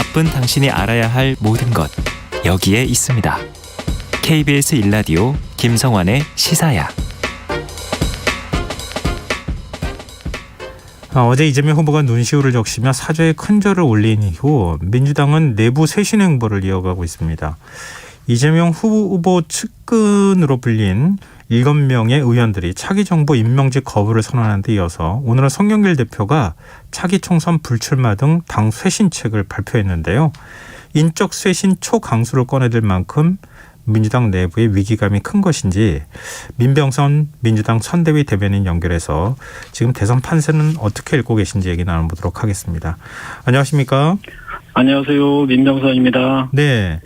바쁜 당신이 알아야 할 모든 것 여기에 있습니다. KBS 1라디오 김성환의 시사야. 어제 이재명 후보가 눈시울을 적시며 사죄의 큰절을 올린 이후 민주당은 내부 쇄신 행보를 이어가고 있습니다. 이재명 후보 측근으로 불린 7명의 의원들이 차기 정부 임명직 거부를 선언한 데 이어서 오늘은 송영길 대표가 차기 총선 불출마 등 당 쇄신책을 발표했는데요. 인적 쇄신 초강수를 꺼내들 만큼 민주당 내부의 위기감이 큰 것인지 민병선 민주당 선대위 대변인 연결해서 지금 대선 판세는 어떻게 읽고 계신지 얘기 나눠보도록 하겠습니다. 안녕하십니까? 안녕하세요. 민병선입니다. 네.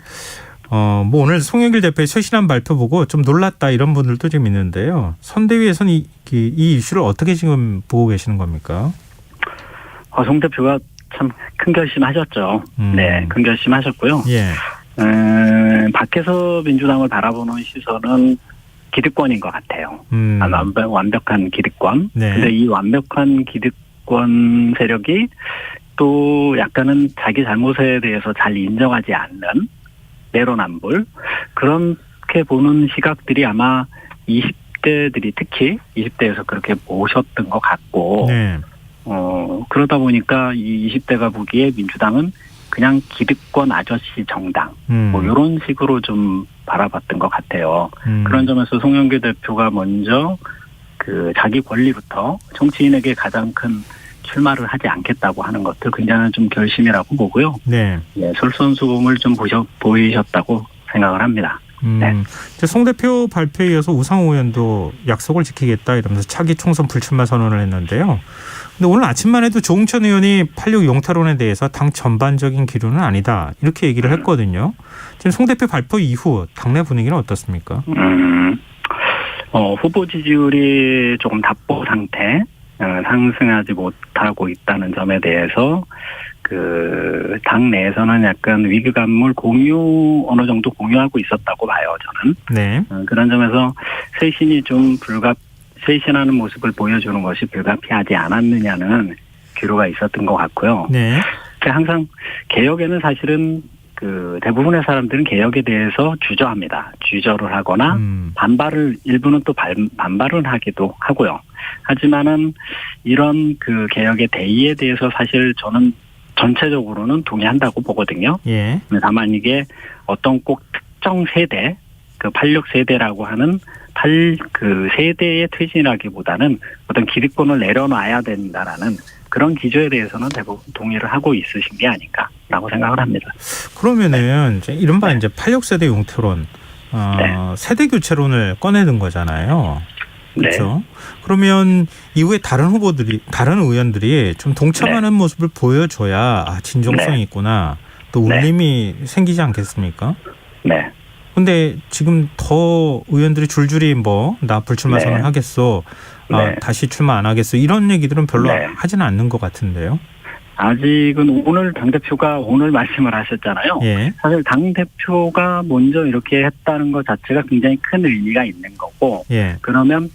오늘 송영길 대표의 쇄신안 발표 보고 좀 놀랐다 이런 분들도 좀 있는데요. 선대위에서는 이 이슈를 어떻게 지금 보고 계시는 겁니까? 송 대표가 참 큰 결심하셨죠. 네, 큰 결심하셨고요. 예. 밖에서 민주당을 바라보는 시선은 기득권인 것 같아요. 완벽한 기득권. 네. 근데 이 완벽한 기득권 세력이 또 약간은 자기 잘못에 대해서 잘 인정하지 않는 내로남불 그렇게 보는 시각들이 아마 20대들이 특히 20대에서 그렇게 보셨던 것 같고 네. 그러다 보니까 이 20대가 보기에 민주당은 그냥 기득권 아저씨 정당 뭐 이런 식으로 좀 바라봤던 것 같아요. 그런 점에서 송영길 대표가 먼저 그 자기 권리부터 정치인에게 가장 큰 출마를 하지 않겠다고 하는 것들 굉장히 좀 결심이라고 보고요. 네. 예, 솔선수범을 좀 보이셨다고 생각을 합니다. 네. 송 대표 발표에 이어서 우상호 의원도 약속을 지키겠다 이러면서 차기 총선 불출마 선언을 했는데요. 근데 오늘 아침만 해도 조응천 의원이 8.6 용타론에 대해서 당 전반적인 기류는 아니다 이렇게 얘기를 했거든요. 지금 송 대표 발표 이후 당내 분위기는 어떻습니까? 후보 지지율이 조금 답보 상태, 상승하지 못하고 있다는 점에 대해서 그 당 내에서는 약간 위기감을 어느 정도 공유하고 있었다고 봐요, 저는. 네. 그런 점에서 쇄신하는 모습을 보여주는 것이 불가피하지 않았느냐는 기류가 있었던 것 같고요. 네. 항상 개혁에는 사실은 그 대부분의 사람들은 개혁에 대해서 주저합니다. 주저를 하거나 일부는 또 반발을 하기도 하고요. 하지만은 이런 그 개혁의 대의에 대해서 사실 저는 전체적으로는 동의한다고 보거든요. 예. 다만 이게 어떤 꼭 특정 세대, 그 86 세대라고 하는 그 세대의 퇴진이라기보다는 어떤 기득권을 내려놔야 된다라는 그런 기조에 대해서는 대부분 동의를 하고 있으신 게 아닌가라고 생각을 합니다. 그러면은 이른바 이제 86세대 용태론, 세대 교체론을 꺼내는 거잖아요. 그렇죠. 네. 그러면 이후에 다른 의원들이 좀 동참하는 모습을 보여줘야 진정성이 있구나. 또 울림이 생기지 않겠습니까? 네. 근데 지금 더 의원들이 줄줄이 나 불출마 선언하겠어. 다시 출마 안 하겠어. 이런 얘기들은 별로 하지는 않는 것 같은데요. 아직은 오늘 당대표가 오늘 말씀을 하셨잖아요. 예. 사실 당대표가 먼저 이렇게 했다는 것 자체가 굉장히 큰 의미가 있는 거고 그러면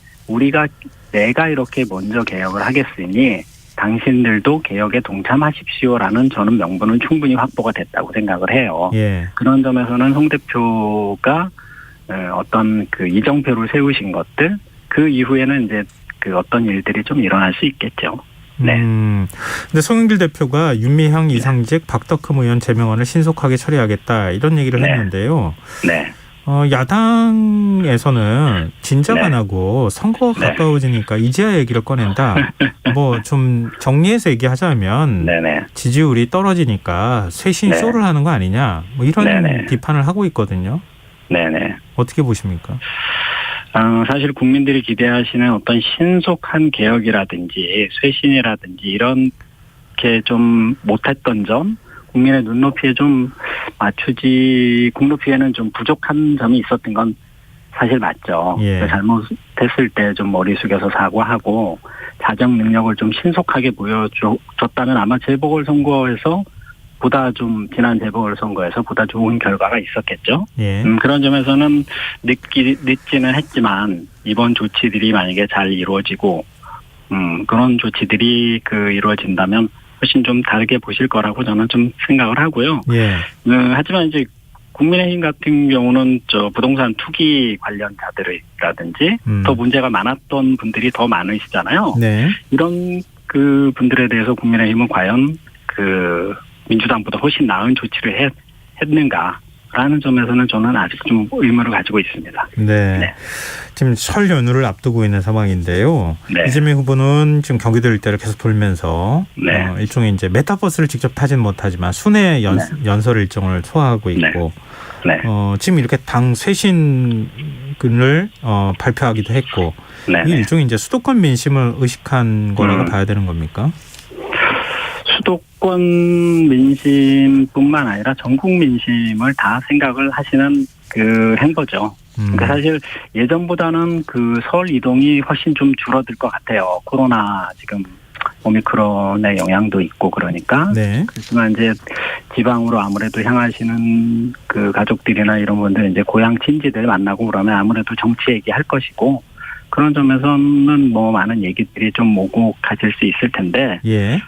내가 이렇게 먼저 개혁을 하겠으니 당신들도 개혁에 동참하십시오라는 저는 명분은 충분히 확보가 됐다고 생각을 해요. 그런 점에서는 송 대표가 어떤 그 이정표를 세우신 것들 그 이후에는 이제 그 어떤 일들이 좀 일어날 수 있겠죠. 네. 근데 송영길 대표가 윤미향 이상직 박덕흠 의원 제명안을 신속하게 처리하겠다 이런 얘기를 했는데요. 네. 야당에서는 진작 안 하고 선거가 가까워지니까 이제야 얘기를 꺼낸다. 좀 정리해서 얘기하자면 지지율이 떨어지니까 쇄신 쇼를 하는 거 아니냐. 이런 비판을 하고 있거든요. 네네. 어떻게 보십니까? 사실 국민들이 기대하시는 어떤 신속한 개혁이라든지 쇄신이라든지 이렇게 좀 못했던 점, 국민의 눈높이에 좀 국높이에는 좀 부족한 점이 있었던 건 사실 맞죠. 잘못했을 때 좀 머리 숙여서 사과하고 자정 능력을 좀 신속하게 보여줬다면 아마 재보궐선거에서 지난 재보궐선거에서 보다 좋은 결과가 있었겠죠. 그런 점에서는 늦지는 했지만 이번 조치들이 만약에 잘 이루어지고 그런 조치들이 이루어진다면 훨씬 좀 다르게 보실 거라고 저는 좀 생각을 하고요. 예. 하지만 이제 국민의힘 같은 경우는 부동산 투기 관련자들이라든지 더 문제가 많았던 분들이 더 많으시잖아요. 네. 이런 그 분들에 대해서 국민의힘은 과연 그 민주당보다 훨씬 나은 조치를 했는가라는 점에서는 저는 아직 좀 의문을 가지고 있습니다. 네. 네. 지금 설 연휴를 앞두고 있는 상황인데요. 네. 이재명 후보는 지금 경기도 일대를 계속 돌면서 네. 일종의 이제 메타버스를 직접 타진 못하지만 순회 연설 일정을 소화하고 있고 네. 지금 이렇게 당 쇄신을 발표하기도 했고 네. 이 일종의 이제 수도권 민심을 의식한 거라고 봐야 되는 겁니까? 수도권 민심뿐만 아니라 전국 민심을 다 생각을 하시는 그 행보죠. 그러니까 사실 예전보다는 그 서울 이동이 훨씬 좀 줄어들 것 같아요. 코로나 지금 오미크론의 영향도 있고 그러니까. 네. 그렇지만 이제 지방으로 아무래도 향하시는 그 가족들이나 이런 분들 이제 고향 친지들 만나고 그러면 아무래도 정치 얘기할 것이고 그런 점에서는 뭐 많은 얘기들이 좀 오고 가실 수 있을 텐데. 예.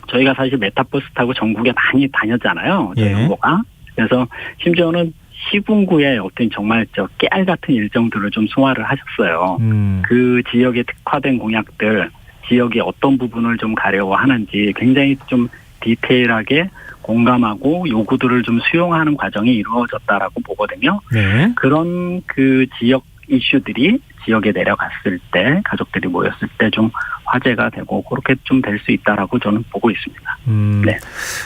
저희가 사실 메타버스 타고 전국에 많이 다녔잖아요. 저희 후보가. 그래서 심지어는 시군구에 어떤 정말 깨알 같은 일정들을 좀 소화를 하셨어요. 그 지역에 특화된 공약들, 지역의 어떤 부분을 좀 가려고 하는지 굉장히 좀 디테일하게 공감하고 요구들을 좀 수용하는 과정이 이루어졌다라고 보거든요. 네. 그런 그 지역 이슈들이 지역에 내려갔을 때 가족들이 모였을 때 좀 화제가 되고 그렇게 좀 될 수 있다라고 저는 보고 있습니다. 네.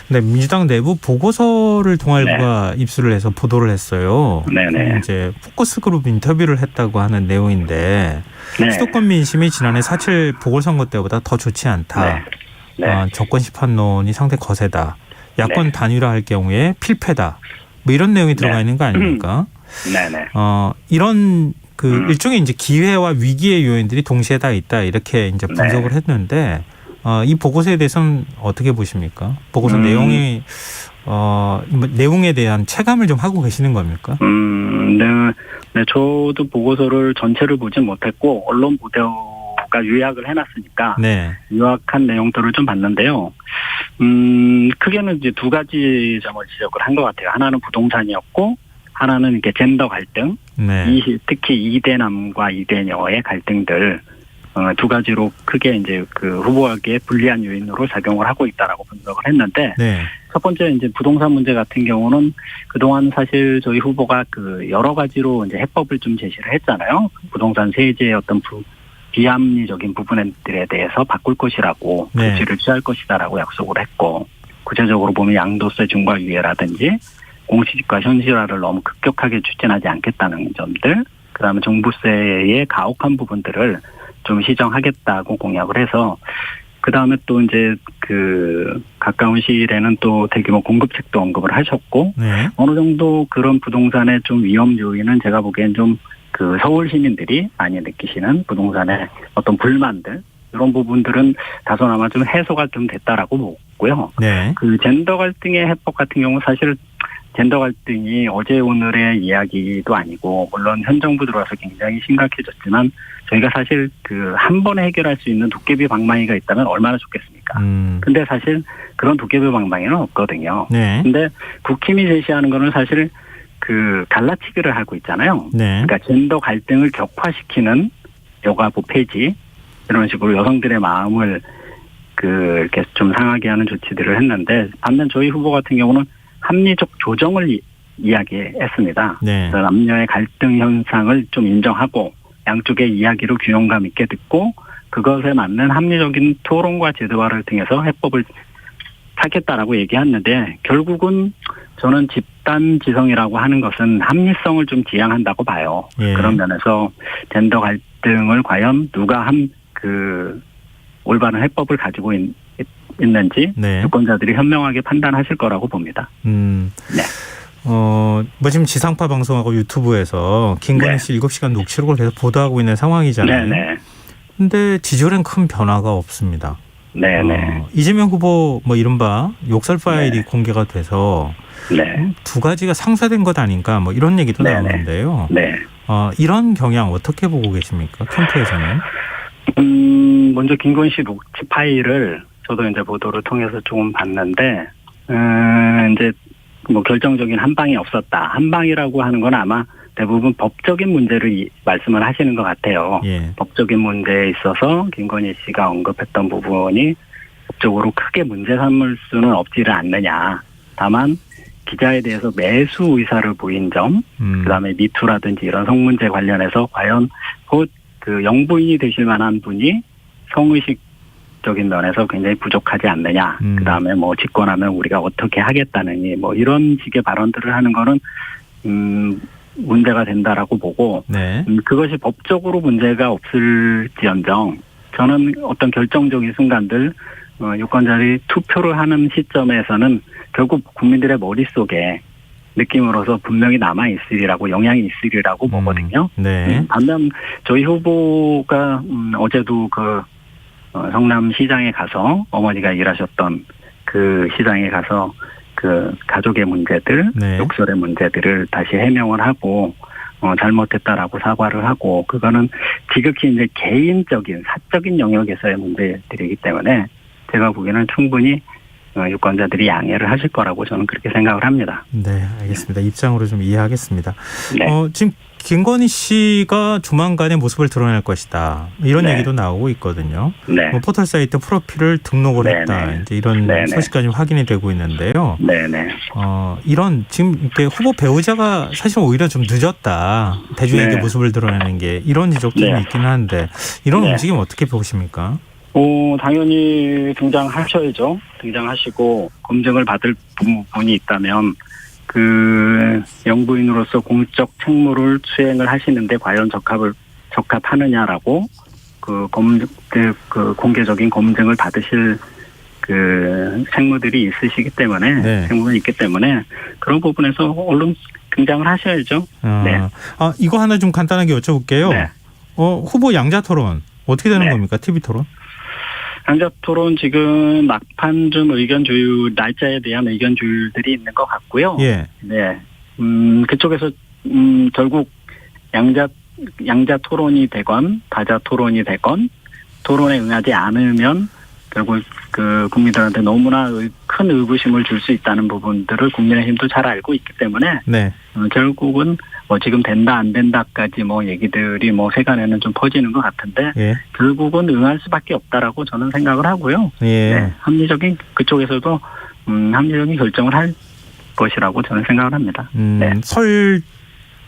네, 민주당 내부 보고서를 동아일보가 입수를 해서 보도를 했어요. 네네. 이제 포커스그룹 인터뷰를 했다고 하는 내용인데 네. 수도권 민심이 지난해 4.7 보궐선거 때보다 더 좋지 않다. 네. 정권 심판론이 상당히 거세다. 야권 단일화할 경우에 필패다. 뭐 이런 내용이 들어가 있는 거 아닙니까? 네네. 이런 그 일종의 이제 기회와 위기의 요인들이 동시에 다 있다 이렇게 이제 분석을 했는데 이 보고서에 대해서는 어떻게 보십니까? 보고서 내용이 내용에 대한 체감을 좀 하고 계시는 겁니까? 네, 저도 보고서를 전체를 보진 못했고 언론 보도가 요약을 해놨으니까 네. 요약한 내용들을 좀 봤는데요. 크게는 이제 두 가지 점을 지적을 한 것 같아요. 하나는 부동산이었고. 하나는 이렇게 젠더 갈등, 네. 특히 이대남과 이대녀의 갈등들 두 가지로 크게 이제 그 후보에게 불리한 요인으로 작용을 하고 있다라고 분석을 했는데 네. 첫 번째 이제 부동산 문제 같은 경우는 그동안 사실 저희 후보가 그 여러 가지로 이제 해법을 좀 제시를 했잖아요. 부동산 세제의 어떤 비합리적인 부분들에 대해서 바꿀 것이라고 네. 조치를 취할 것이다라고 약속을 했고 구체적으로 보면 양도세 중과 유예라든지 공시지가 현실화를 너무 급격하게 추진하지 않겠다는 점들, 그다음에 종부세의 가혹한 부분들을 좀 시정하겠다고 공약을 해서, 그다음에 또 이제 그 가까운 시일에는 또 대규모 공급책도 언급을 하셨고, 네. 어느 정도 그런 부동산의 좀 위험 요인은 제가 보기엔 좀 그 서울 시민들이 많이 느끼시는 부동산의 어떤 불만들, 이런 부분들은 다소나마 좀 해소가 좀 됐다라고 보고요. 네. 그 젠더 갈등의 해법 같은 경우 사실 젠더 갈등이 어제 오늘의 이야기도 아니고 물론 현 정부 들어와서 굉장히 심각해졌지만 저희가 사실 그 한 번에 해결할 수 있는 도깨비 방망이가 있다면 얼마나 좋겠습니까? 근데 사실 그런 도깨비 방망이는 없거든요. 네. 근데 국힘이 제시하는 거는 사실 그 갈라치기를 하고 있잖아요. 네. 그러니까 젠더 갈등을 격화시키는 여가부 폐지 이런 식으로 여성들의 마음을 그 이렇게 좀 상하게 하는 조치들을 했는데 반면 저희 후보 같은 경우는 합리적 조정을 이야기했습니다. 네. 남녀의 갈등 현상을 좀 인정하고 양쪽의 이야기를 균형감 있게 듣고 그것에 맞는 합리적인 토론과 제도화를 통해서 해법을 찾겠다라고 얘기했는데 결국은 저는 집단지성이라고 하는 것은 합리성을 좀 지향한다고 봐요. 예. 그런 면에서 젠더 갈등을 과연 누가 그 올바른 해법을 가지고 있는지 네. 유권자들이 현명하게 판단하실 거라고 봅니다. 네. 뭐 지금 지상파 방송하고 유튜브에서 김건희 씨 7시간 녹취록을 계속 보도하고 있는 상황이잖아요. 네네. 근데 지지율엔 큰 변화가 없습니다. 네네. 이재명 후보 뭐 이른바 욕설 파일이 공개가 돼서 두 가지가 상쇄된 것 아닌가 뭐 이런 얘기도 나오는데요. 네. 이런 경향 어떻게 보고 계십니까? 캠프에서는? 먼저 김건희 씨 녹취 파일을 저도 이제 보도를 통해서 조금 봤는데, 이제 뭐 결정적인 한 방이 없었다. 한 방이라고 하는 건 아마 대부분 법적인 문제를 말씀을 하시는 것 같아요. 예. 법적인 문제에 있어서 김건희 씨가 언급했던 부분이 법적으로 크게 문제 삼을 수는 없지를 않느냐. 다만 기자에 대해서 매수 의사를 보인 점, 그다음에 미투라든지 이런 성문제 관련해서 과연 곧 그 영부인이 되실 만한 분이 성의식적인 면에서 굉장히 부족하지 않느냐. 그다음에 뭐 집권하면 우리가 어떻게 하겠다느니 뭐 이런 식의 발언들을 하는 거는 문제가 된다라고 보고, 네. 그것이 법적으로 문제가 없을지언정 저는 어떤 결정적인 순간들 유권자들이 투표를 하는 시점에서는 결국 국민들의 머릿속에 느낌으로서 분명히 남아있으리라고, 영향이 있으리라고 보거든요. 네. 반면 저희 후보가 어제도 그 성남시장에 가서 어머니가 일하셨던 그 시장에 가서 그 가족의 문제들, 네. 욕설의 문제들을 다시 해명을 하고 잘못했다라고 사과를 하고, 그거는 지극히 이제 개인적인 사적인 영역에서의 문제들이기 때문에 제가 보기에는 충분히 유권자들이 양해를 하실 거라고 저는 그렇게 생각을 합니다. 네, 알겠습니다. 입장으로 좀 이해하겠습니다. 네. 지금 김건희 씨가 조만간에 모습을 드러낼 것이다. 이런 네. 얘기도 나오고 있거든요. 네. 뭐 포털 사이트 프로필을 등록을 네, 했다. 네. 이제 이런 네, 네. 소식까지 확인이 되고 있는데요. 네네. 이런 지금 이렇게 후보 배우자가 사실 오히려 좀 늦었다. 대중에게 네. 모습을 드러내는 게 이런 지적도 좀 네. 있긴 한데 이런 네. 움직임 어떻게 보십니까? 당연히 등장하셔야죠. 등장하시고 검증을 받을 부분이 있다면 그 영부인으로서 공적 책무를 수행을 하시는데 과연 적합하느냐라고 그 공개적인 검증을 받으실 그 책무들이 있으시기 때문에, 네. 책무가 있기 때문에 그런 부분에서 얼른 등장을 하셔야죠. 네. 이거 하나 좀 간단하게 여쭤볼게요. 네. 후보 양자 토론 어떻게 되는 네. 겁니까? TV 토론? 양자 토론 지금 막판 좀 의견 조율, 날짜에 대한 의견 조율들이 있는 것 같고요. 예. 네. 그쪽에서 결국 양자 토론이 되건 다자 토론이 되건 토론에 응하지 않으면 결국 그 국민들한테 너무나 큰 의구심을 줄 수 있다는 부분들을 국민의힘도 잘 알고 있기 때문에, 네. 결국은 뭐 지금 된다 안 된다까지 뭐 얘기들이 뭐 세간에는 좀 퍼지는 것 같은데, 예. 결국은 응할 수밖에 없다라고 저는 생각을 하고요. 예. 네, 합리적인 그쪽에서도 합리적인 결정을 할 것이라고 저는 생각을 합니다. 네. 설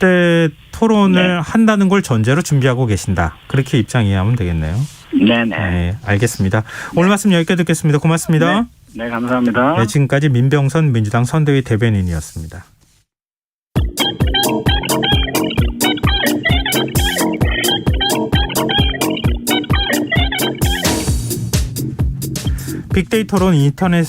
때 토론을 네. 한다는 걸 전제로 준비하고 계신다. 그렇게 입장 이해하면 되겠네요. 네네. 네, 알겠습니다. 오늘 말씀 여기까지 듣겠습니다. 고맙습니다. 네, 감사합니다. 네, 지금까지 민병선 민주당 선대위 대변인이었습니다. 빅데이터론 인터넷